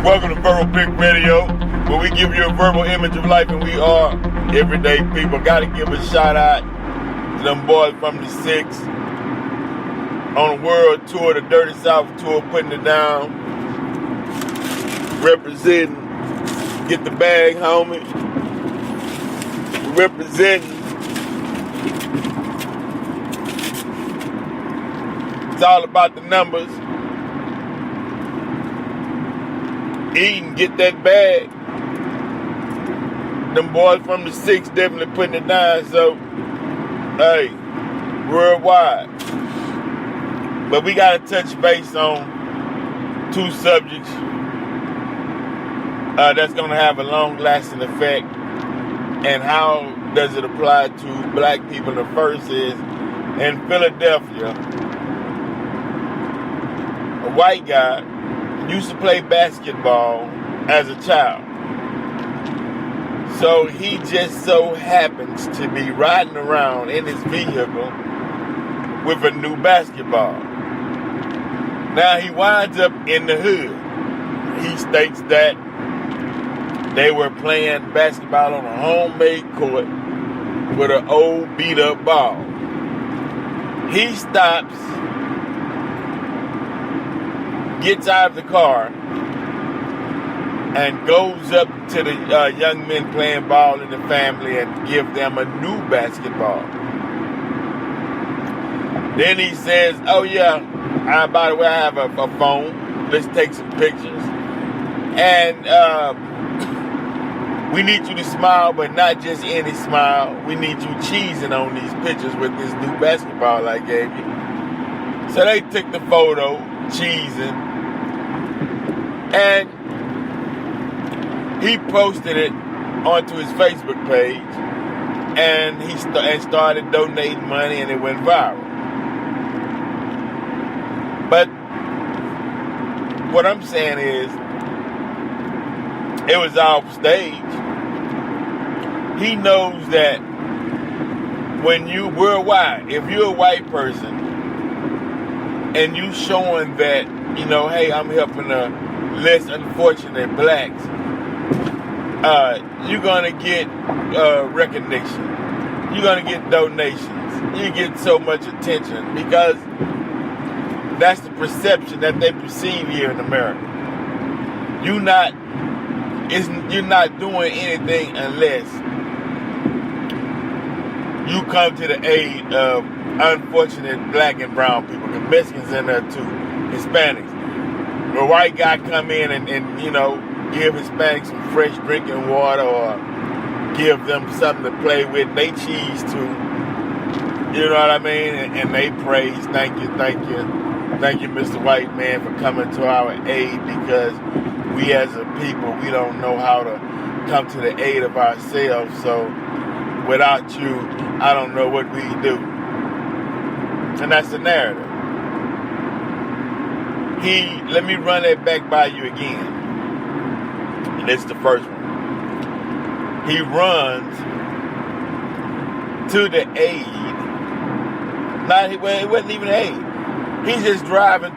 Welcome to Verbal Pick Radio, where we give you a verbal image of life, and we are everyday people. Gotta give a shout out to them boys from the Six on the world tour, the Dirty South tour, putting it down, representing. Get the bag, homie. Representing. It's all about the numbers. Eat and get that bag. Them boys from the Six definitely putting it down. So, hey, worldwide. But we got to touch base on two subjects that's going to have a long-lasting effect. And how does it apply to black people? The first is, in Philadelphia, a white guy used to play basketball as a child. So he just so happens to be riding around in his vehicle with a new basketball. Now he winds up in the hood. He states that they were playing basketball on a homemade court with an old beat up ball. He stops, gets out of the car, and goes up to the young men playing ball in the family and give them a new basketball. Then he says, oh yeah, by the way, I have a phone. Let's take some pictures. And we need you to smile, but not just any smile. We need you cheesing on these pictures with this new basketball I gave you. So they took the photo, cheesing, and he posted it onto his Facebook page, and he started donating money, and it went viral. But what I'm saying is, it was off stage. He knows that when you worldwide, if you're a white person and you showing that, you know, hey, I'm helping the less unfortunate blacks, you're gonna get recognition. You're gonna get donations. You get so much attention because that's the perception that they perceive here in America. You're not doing anything unless you come to the aid of unfortunate black and brown people, the Mexicans in there too, Hispanics. A white guy come in and you know, give Hispanics some fresh drinking water or give them something to play with. They cheese too. You know what I mean? And they praise, thank you, Mr. White Man, for coming to our aid, because we as a people, we don't know how to come to the aid of ourselves. So without you, I don't know what we do. And that's the narrative. Let me run that back by you again. And it's the first one. He runs to the aid. It wasn't even aid. He's just driving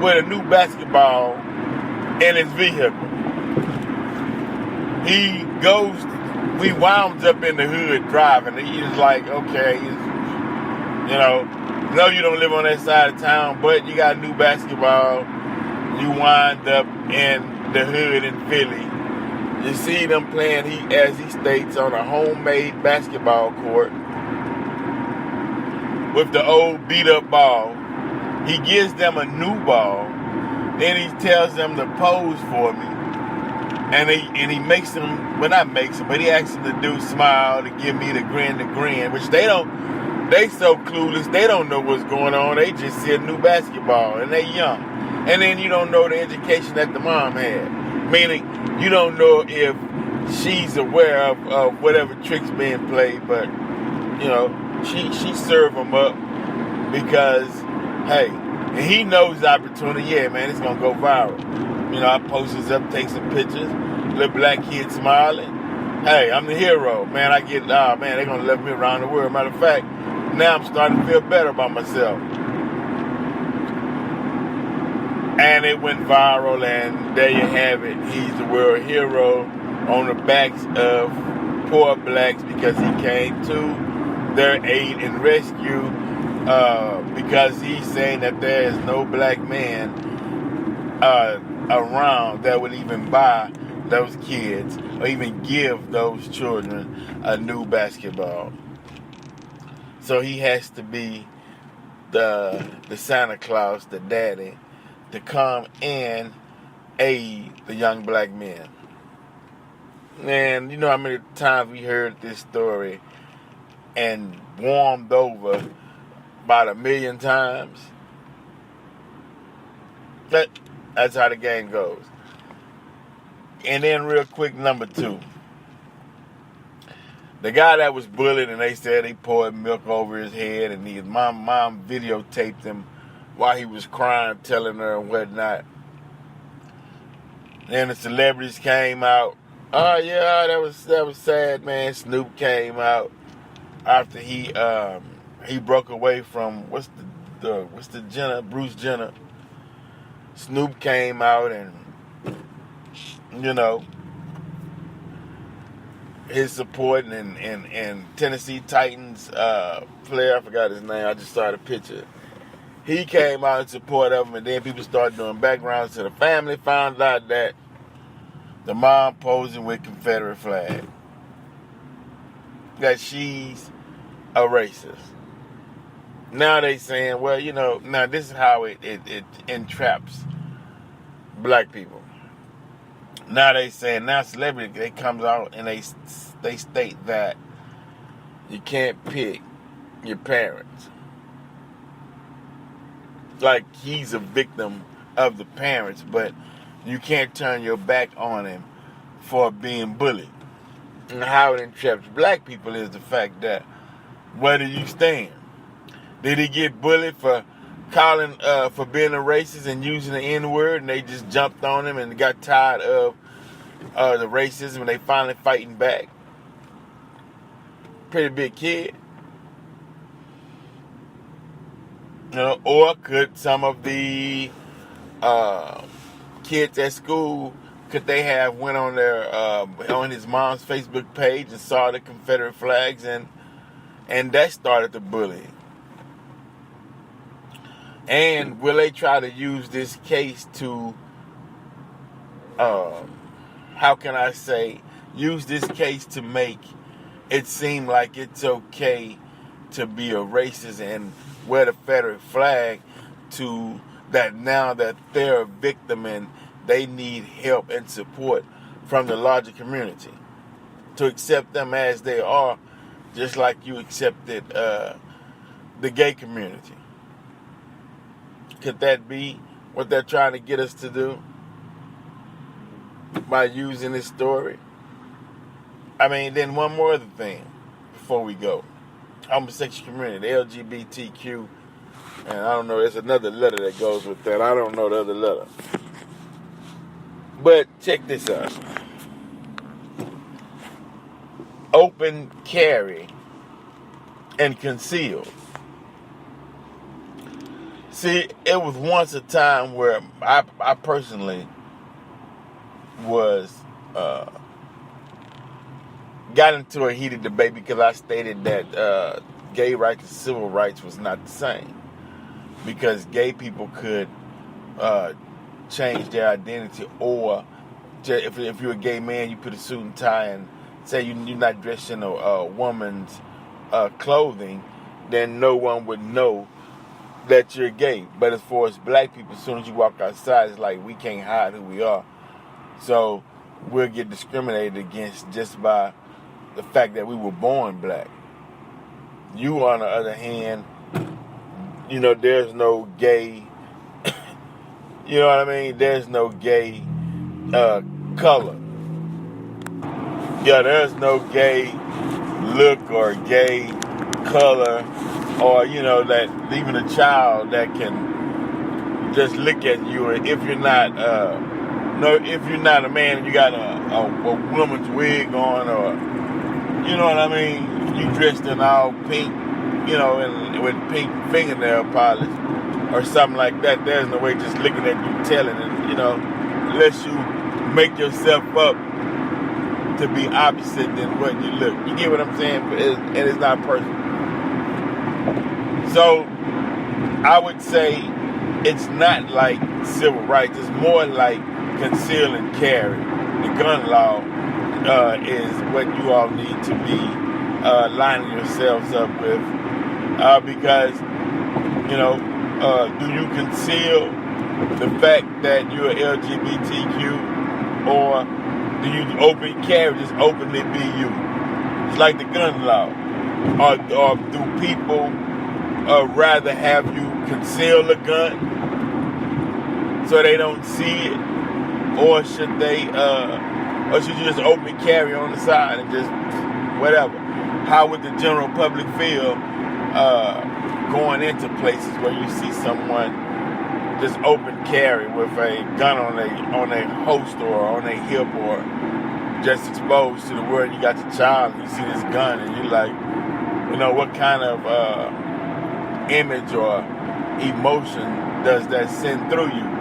with a new basketball in his vehicle. We wound up in the hood driving. He's like, okay, no, you don't live on that side of town, but you got a new basketball. You wind up in the hood in Philly. You see them playing, as he states, on a homemade basketball court with the old beat-up ball. He gives them a new ball. Then he tells them to pose for me. And he makes them, well, not makes them, but he asks them to do smile, to give me the grin, which they so clueless, they don't know what's going on. They just see a new basketball, and they young. And then you don't know the education that the mom had. Meaning, you don't know if she's aware of whatever tricks being played, but, you know, she served them up because, hey, and he knows the opportunity. Yeah, man, it's going to go viral. You know, I post this up, take some pictures, little black kid smiling. Hey, I'm the hero. Man, man, they're going to love me around the world. Matter of fact, now I'm starting to feel better about myself. And And it went viral, and there you have it. He's the world hero on the backs of poor blacks because he came to their aid and rescue because he's saying that there is no black man around that would even buy those kids or even give those children a new basketball. So he has to be the Santa Claus, the daddy, to come and aid the young black men. And you know how many times we heard this story and warmed over about 1 million times? That's how the game goes. And then real quick, number 2. The guy that was bullied and they said he poured milk over his head and his mom videotaped him while he was crying, telling her and whatnot. Then the celebrities came out. Oh yeah, that was sad, man. Snoop came out after he broke away from what's the Jenner, Bruce Jenner. Snoop came out and his support and Tennessee Titans player, I forgot his name. I just saw the picture. He came out in support of him, and then people started doing backgrounds to the family. Found out that the mom posing with Confederate flag, that she's a racist. Now they saying, well, now this is how it entraps black people. Now they saying, now celebrity, they comes out and they state that you can't pick your parents. Like he's a victim of the parents, but you can't turn your back on him for being bullied. And how it entraps black people is the fact that, where do you stand? Did he get bullied for calling for being a racist and using the N-word, and they just jumped on him and got tired of the racism and they finally fighting back? Pretty big kid. Or could some of the kids at school, could they have went on their on his mom's Facebook page and saw the Confederate flags and that started the bullying? And will they try to use this case to use this case to make it seem like it's okay to be a racist and wear the Confederate flag, to that now that they're a victim and they need help and support from the larger community, to accept them as they are, just like you accepted the gay community. Could that be what they're trying to get us to do by using this story? I mean, then one more other thing before we go. Homosexual community, the LGBTQ, and I don't know, there's another letter that goes with that. I don't know the other letter. But check this out. Open carry and concealed. See, it was once a time where I personally was got into a heated debate because I stated that gay rights and civil rights was not the same, because gay people could change their identity, or if you're a gay man, you put a suit and tie and say you're not dressed in a woman's clothing, then no one would know that you're gay. But as far as black people, as soon as you walk outside, it's like we can't hide who we are. So we'll get discriminated against just by the fact that we were born black. You, on the other hand, there's no gay, you know what I mean? There's no gay color. Yeah, there's no gay look or gay color, or that even a child that can just look at you, and if you're not if you're not a man and you got a woman's wig on, or you know what I mean, you dressed in all pink, and with pink fingernail polish, or something like that, there's no way just looking at you telling it, unless you make yourself up to be opposite than what you look. You get what I'm saying? And it's not personal. So I would say it's not like civil rights. It's more like conceal and carry. The gun law is what you all need to be lining yourselves up with, because do you conceal the fact that you're LGBTQ, or do you open carry, just openly be you? It's like the gun law. Or do people rather have you conceal a gun so they don't see it, or should you just open carry on the side and just whatever? How would the general public feel going into places where you see someone just open carry with a gun on a holster or on a hip, or just exposed to the world? You got your child and you see this gun and you're like, what kind of image or emotion does that send through you?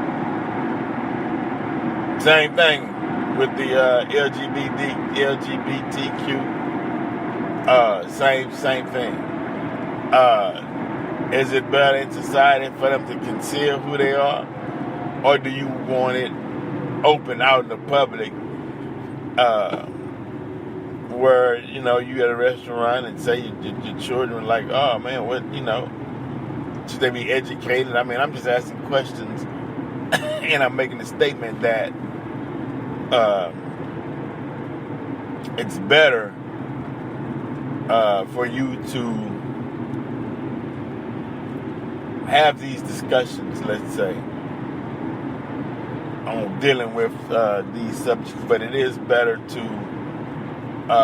Same thing with the LGBTQ. Same thing. Is it better in society for them to conceal who they are, or do you want it open out in the public, where you at a restaurant and say your children like, oh man, what should they be educated? I mean, I'm just asking questions, and I'm making a statement that it's better for you to have these discussions, let's say, on dealing with these subjects, but it is better to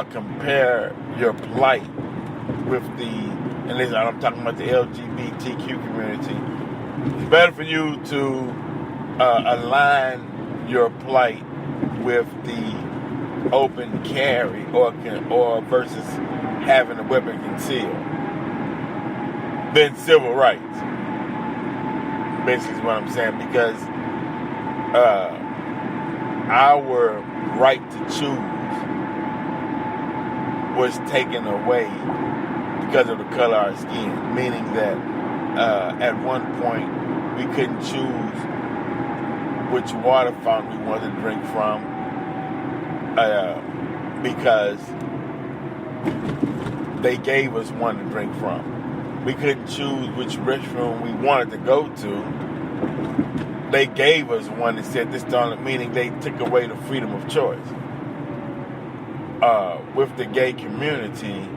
compare your plight with and listen, I'm talking about the LGBTQ community. It's better for you to align your plight with the open carry or versus having a weapon concealed than civil rights. Basically is what I'm saying, because our right to choose was taken away because of the color of our skin, meaning that at one point we couldn't choose which water fountain we wanted to drink from, because they gave us one to drink from. We couldn't choose which restroom we wanted to go to. They gave us one that said this, meaning they took away the freedom of choice. With the gay community,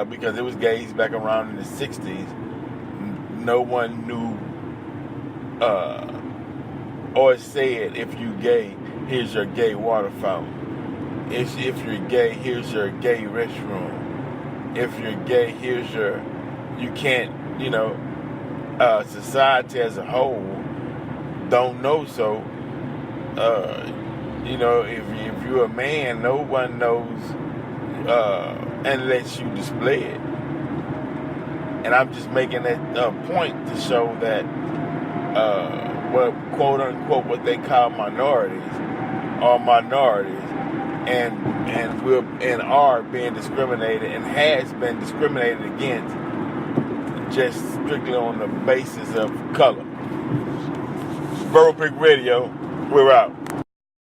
because it was gays back around in the 60s, no one knew or said, if you gay, here's your gay water fountain. If you're gay, here's your gay restroom. If you're gay, here's you can't, society as a whole don't know. So, if you're a man, no one knows unless you display it. And I'm just making that point to show that quote unquote what they call minorities are minorities, and are being discriminated and has been discriminated against just strictly on the basis of color. Verbal Pig Radio, we're out.